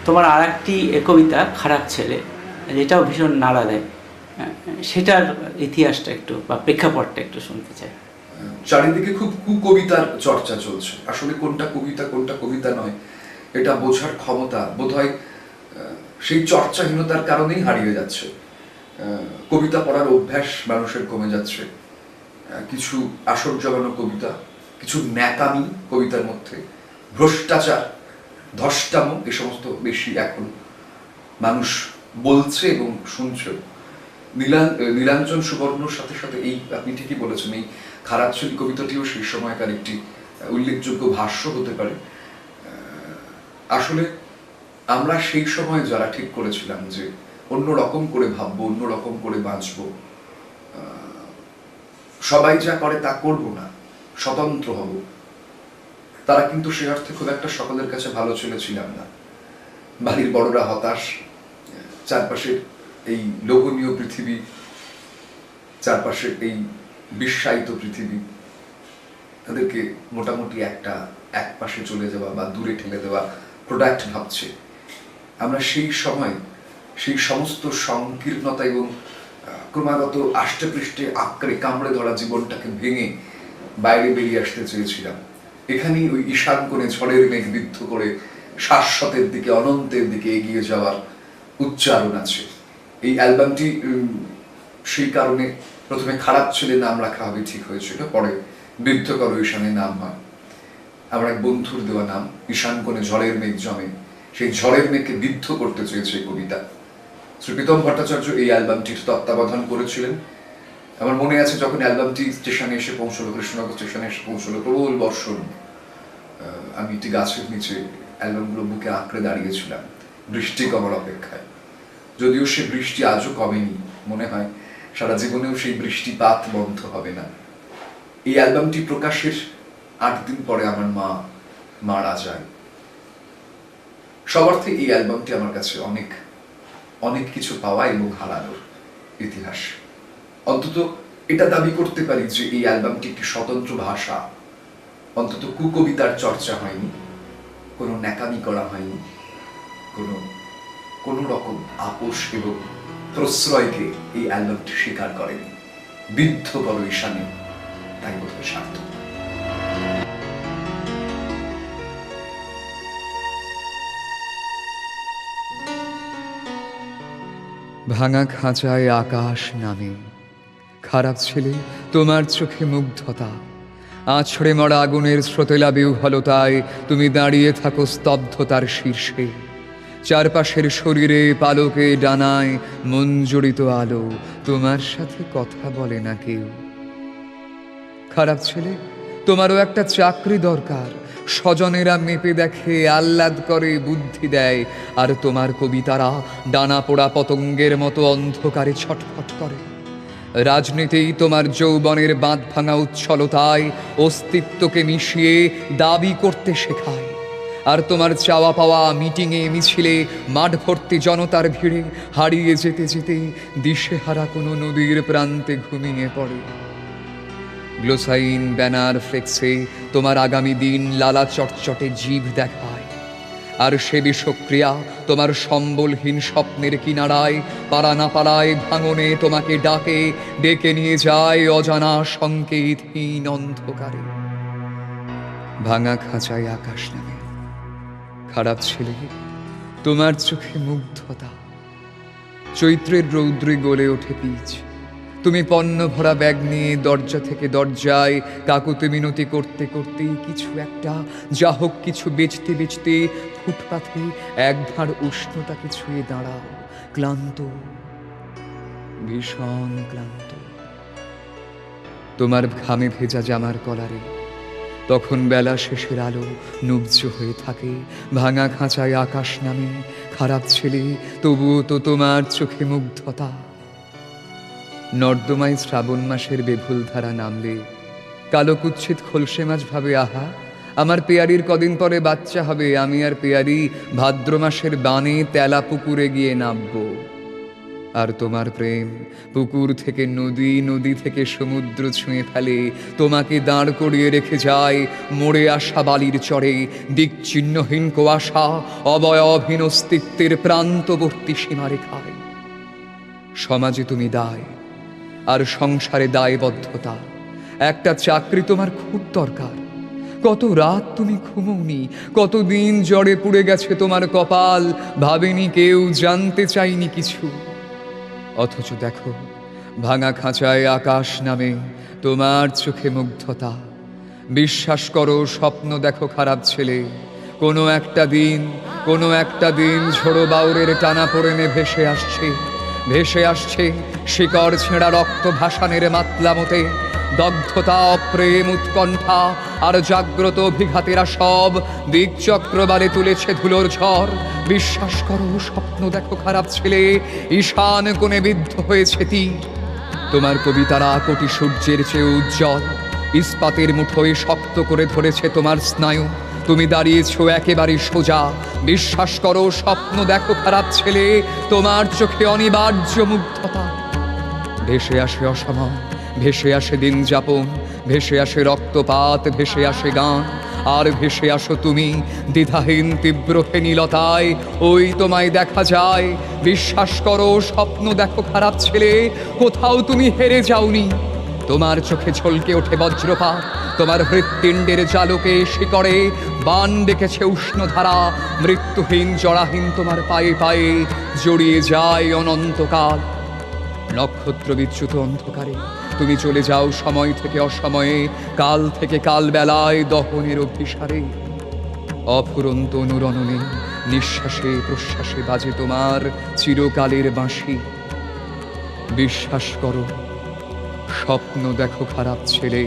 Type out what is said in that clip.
তোমার আর একটি কবিতা খারাপ ছেলে, যেটাও ভীষণ নাড়া দেয়, সেটার ইতিহাসটা একটু বা প্রেক্ষাপটটা একটু শুনতে চাই। চারিদিকে খুব কুকবিতার চর্চা চলছে। আসলে কোনটা কবিতা কোনটা কবিতা নয় এটা বোঝার ক্ষমতা বোধহয় সেই চর্চাহীনতার কারণেই হারিয়ে যাচ্ছে। কবিতা পড়ার অভ্যাস মানুষের কমে যাচ্ছে। কিছু আসর জমানো কবিতা, কিছু ন্যাকামি কবিতার মধ্যে, ভ্রষ্টাচার, ধষ্টামো, এ সমস্ত বেশি এখন মানুষ বলছে এবং শুনছে। নীলাঞ্জন সুবর্ণর সাথে সাথে এই, আপনি ঠিকই বলেছেন, এই খারাপ ছেলে কবিতাটিও সেই সময়কার একটি উল্লেখযোগ্য ভাষ্য হতে পারে। আসলে আমরা সেই সময় যারা ঠিক করেছিলাম যে অন্য রকম করে ভাববো, অন্য রকম করে বাঁচবো, সবাই যা করে তা করবো না, স্বতন্ত্র হব, তারা কিন্তু সে অর্থে খুব একটা সকলের কাছে ভালো ছেলে ছিলাম না। বাড়ির বড়রা হতাশ, চারপাশে এই লোভনীয় পৃথিবী, চারপাশে এই বিশ্বায়িত পৃথিবী, তাদেরকে মোটামুটি এক পাশে চলে যাওয়া বা দূরে ঠেলে দেওয়া প্রোডাক্ট ভাবছে। আমরা সেই সময় সেই সমস্ত সংকীর্ণতা এবং ক্রমাগত আষ্টে পৃষ্ঠে আঁকড়ে কামড়ে ধরা জীবনটাকে ভেঙে বাইরে বেরিয়ে আসতে চেয়েছিলাম। এখানেই ওই ঈশান কোণে ঝড়ের মেঘ বিদ্ধ করে শাশ্বতের দিকে, অনন্তের দিকে এগিয়ে যাওয়ার উচ্চারণ আছে। এই অ্যালবামটি সেই কারণে প্রথমে খারাপ ছেলে নাম রাখা হবে ঠিক হয়েছিল, পরে বৃদ্ধকর ঈশানে নাম হয়। আমার এক বন্ধুর দেওয়া নাম, ঈশান কোণে ঝড়ের মেঘ জমে। সেই ঝড়ের মেঘকে বিদ্ধ করতে চেয়েছে কবিতা। শ্রী প্রীতম ভট্টাচার্য এই অ্যালবামটির তত্ত্বাবধান করেছিলেন। আমার মনে আছে যখন অ্যালবামটি স্টেশনে এসে পৌঁছলো, কৃষ্ণনগর স্টেশনে এসে পৌঁছলো, প্রবল বর্ষণ, আমি একটি গাছের নিচে অ্যালবামগুলো বুকে আঁকড়ে দাঁড়িয়েছিলাম বৃষ্টি কমার অপেক্ষায়। যদিও সে বৃষ্টি আজও কমেনি, মনে হয় সারা জীবনেও সেই বৃষ্টিপাত বন্ধ হবে না। এই অ্যালবামটি প্রকাশের 8 দিন পরে আমার মা মারা যায়। সবার্থে এই অ্যালবামটি আমার কাছে অনেক অনেক কিছু পাওয়া এবং হারানোর ইতিহাস। অন্তত এটা দাবি করতে পারি যে এই অ্যালবামটি একটি স্বতন্ত্র ভাষা। অন্তত কুকবিতার চর্চা হয়নি, কোনো ন্যাকামি করা হয়নি, কোনো রকম আপোষ এবং প্রশ্রয়কে এই অ্যালবামটি স্বীকার করেনি। বিদ্ধ বড় ঈশানে তাই বোধহয় সার্থক। ভাঙা খাঁচায় আকাশ নামে, খারাপ ছেলে তোমার চোখে মুগ্ধতা, আছড়ে মরা আগুনের স্রোতেলা বিহ্বলতায় তুমি দাঁড়িয়ে থাকো স্তব্ধতার শীর্ষে। চারপাশের শরীরে পালকে ডানায় মঞ্জরিত আলো, তোমার সাথে কথা বলে না কেউ। খারাপ ছেলে, তোমারও একটা চাকরি দরকার, স্বজনেরা মেপে দেখে, আহ্লাদ করে, বুদ্ধি দেয়, আর তোমার কবিতারা ডানা পোড়া পতঙ্গের মতো অন্ধকারে ছটফট করে। রাজনীতি তোমার যৌবনের বাঁধ ভাঙা উচ্ছলতায় অস্তিত্বকে মিশিয়ে দাবি করতে শেখায়। আর তোমার চাওয়া পাওয়া মিটিংয়ে, মিছিলে, মাঠ ভর্তি জনতার ভিড়ে হারিয়ে যেতে যেতে দিশেহারা কোনো নদীর প্রান্তে ঘুমিয়ে পড়ে। গ্লোসাইন ব্যানার ফ্লেক্সে তোমার আগামী দিন লালা চটচটে জিভ দেখায়। আর সে বিষক্রিয়া তোমার সম্বলহীন স্বপ্নের কিনারায় পারা না পারায় ভাঙনে তোমাকে ডাকে, ডেকে নিয়ে যায় অজানা সংকেতহীন অন্ধকারে। ভাঙা খাঁচায় আকাশ নামে, খারাপ ছেলে তোমার চোখে মুগ্ধতা। চৈত্রের রৌদ্রে গলে ওঠে বীজ, তুমি পণ্য ভরা ব্যাগ নিয়ে দরজা থেকে দরজায় কাকুতি মিনতি করতে করতে কিছু একটা, যা হোক কিছু বেচতে বেচতে ফুটপাথে এক ভাঁড় উষ্ণতাকে ছুঁয়ে দাঁড়াও, ক্লান্ত, ভীষণ ক্লান্ত। তোমার ঘামে ভেজা জামার কলারে তখন বেলা শেষের আলো নুব্জ হয়ে থাকে। ভাঙা খাঁচায় আকাশ নামে, খারাপ ছেলে তবুও তো তোমার চোখে মুগ্ধতা। নর্দমায় শ্রাবণ মাসের বেভুল ধারা নামলে কালো কুচ্ছিত খোলসে মাছ ভাবে, আহা আমার পেয়ারির কদিন পরে বাচ্চা হবে, আমি আর পেয়ারি ভাদ্র মাসের বানে তেলা পুকুরে গিয়ে নামবো। আর তোমার প্রেম পুকুর থেকে নদী, নদী থেকে সমুদ্র ছুঁয়ে ফেলে, তোমাকে দাঁড় করিয়ে রেখে যায় মরে আসা বালির চরে, দিকচিহ্নহীন কুয়াশা অবয়বহীন অস্তিত্বের প্রান্তবর্তী সীমারেখায়। সমাজে তুমি দায়, আর সংসারে দায়বদ্ধতা। একটা চাকরি তোমার খুব দরকার। কত রাত তুমি ঘুমোওনি, কত দিন জ্বরে পুড়ে গেছে তোমার কপাল, ভাবেনি কেউ, জানতে চাইনি কিছু। অথচ দেখো, ভাঙা খাঁচায় আকাশ নামে তোমার চোখে মুগ্ধতা। বিশ্বাস করো, স্বপ্ন দেখো খারাপ ছেলে, কোনো একটা দিন ঝোড়ো বাউরের টানা পড়েনে ভেসে আসছে শিকড় ছেঁড়া রক্ত ভাসানের মাতলামতে। দগ্ধতা, অপ্রেম, উৎকণ্ঠা আর জাগ্রত অভিঘাতেরা সব দিকচক্রবালে তুলেছে ধুলোর ঝড়। বিশ্বাস করো, স্বপ্ন দেখো খারাপ ছেলে, ঈশান কোণে বিদ্ধ হয়েছে তীর। তোমার কবিতারা কোটি সূর্যের চেয়ে উজ্জ্বল, ইস্পাতের মুঠোয় শক্ত করে ধরেছে তোমার স্নায়ু। তুমি দাঁড়িয়েছো একেবারে সোজা। বিশ্বাস করো, স্বপ্ন দেখো খারাপ ছেলে, তোমার চোখে অনিবার্য মুগ্ধতা। ভেসে আসে অসময়, ভেসে আসে দিন যাপন, ভেসে আসে রক্তপাত, ভেসে আসে গান, আর ভেসে আসো তুমি দ্বিধাহীন তীব্র ফেনীলতায়। ওই তোমায় দেখা যায়। বিশ্বাস করো, স্বপ্ন দেখো খারাপ ছেলে, কোথাও তুমি হেরে যাওনি। তোমার চোখে ঝলকে ওঠে বজ্রপাত, তোমার হৃৎপিণ্ডের জালকে শিকড়ে বান ডেকেছে উষ্ণ ধারা। মৃত্যুহীন জরাহীন তোমার পায়ে পায়ে জড়িয়ে যায় অনন্তকাল। নক্ষত্র বিচ্যুত অন্ধকারে তুমি চলে যাও সময় থেকে অসময়ে, কাল থেকে কাল বেলায় দহনের অভিসারে। অফুরন্ত অনুরণনে নিঃশ্বাসে প্রশ্বাসে বাজে তোমার চিরকালের বাঁশি। বিশ্বাস করো, স্বপ্ন দেখো খারাপ ছেলে,